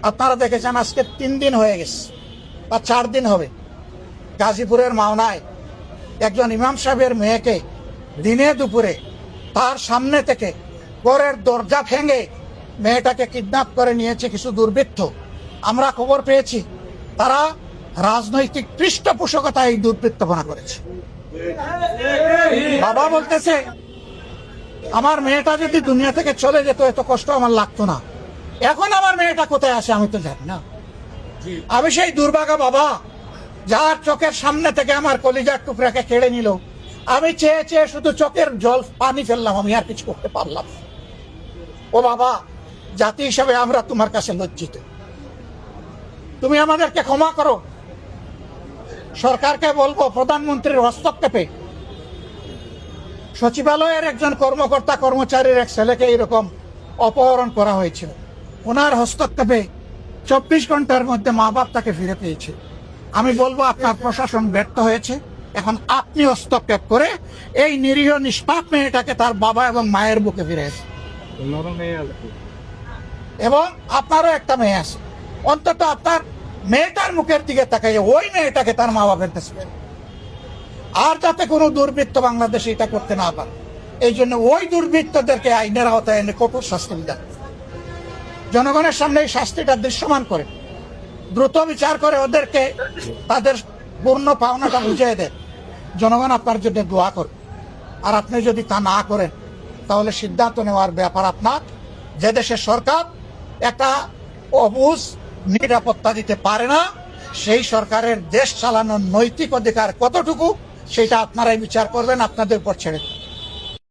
আপনারা দেখেছেন আজকে 3 দিন হয়ে গেছে বা 4 দিন হবে, গাজীপুরের মাওনায় একজন ইমাম সাহেবের মেয়েকে দিনে দুপুরে তার সামনে থেকে ঘরের দরজা ভেঙে মেয়েটাকে কিডন্যাপ করে নিয়েছে কিছু দুর্বৃত্ত। আমরা খবর পেয়েছি তারা রাজনৈতিক পৃষ্ঠপোষকতায় এই দুর্বৃত্তপনা করেছে। বাবা বলতেছে আমার মেয়েটা যদি দুনিয়া থেকে চলে যেত এত কষ্ট আমার লাগতো না। এখন আমার মেয়েটা কোথায় আছে আমি তো জানি না। আমি সেই দুর্ভাগা বাবা যার চোখের সামনে থেকে আমার কলিজার টুকরাকে কেড়ে নিল। আমি চেয়ে চেয়ে শুধু চোখের জল পানি ফেললাম, আমি আর কিছু করতে পারলাম না। ও বাবা, জাতি হিসাবে আমরা তোমার কাছে লজ্জিত, তুমি আমাদেরকে ক্ষমা করো। সরকারকে বলবো প্রধানমন্ত্রীর হস্তক্ষেপে সচিবালয়ের একজন কর্মকর্তা কর্মচারীর এক ছেলেকে এরকম অপহরণ করা হয়েছিল, ওনার হস্তক্ষেপে 24 ঘন্টার মধ্যে মা বাপ তাকে ফিরে পেয়েছে। আমি বলবো আপনার প্রশাসন ব্যর্থ হয়েছে, এখন আপনি হস্তক্ষেপ করে এই নিরীহ নিষ্পাপ মেয়েটাকে তার বাবা এবং মায়ের বুকে ফিরে এসে, এবং আপনারও একটা মেয়ে আছে, অন্তত আপনার মেয়েটার মুখের দিকে তাকাইয়ে ওই মেয়েটাকে তার মা বাপের কাছে ফেরেন। আর যাতে কোনো দুর্বৃত্ত বাংলাদেশে এটা করতে না পারে, এই জন্য ওই দুর্বৃত্তদেরকে আইনের আওতায় এনে কঠোর শাস্তি বিধান, জনগণের সামনে এই শাস্তিটা দৃশ্যমান করে দ্রুত বিচার করে ওদেরকে তাদের পূর্ণ পাওনাটা বুঝিয়ে দেন। জনগণ আপনার জন্য দোয়া করে, আর আপনি যদি তা না করেন তাহলে সিদ্ধান্ত নেওয়ার ব্যাপার আপনার। যে দেশের সরকার একটা অবুঝ নিরাপত্তা দিতে পারে না, সেই সরকারের দেশ চালানোর নৈতিক অধিকার কতটুকু সেটা আপনারাই বিচার করবেন, আপনাদের উপর ছেড়ে।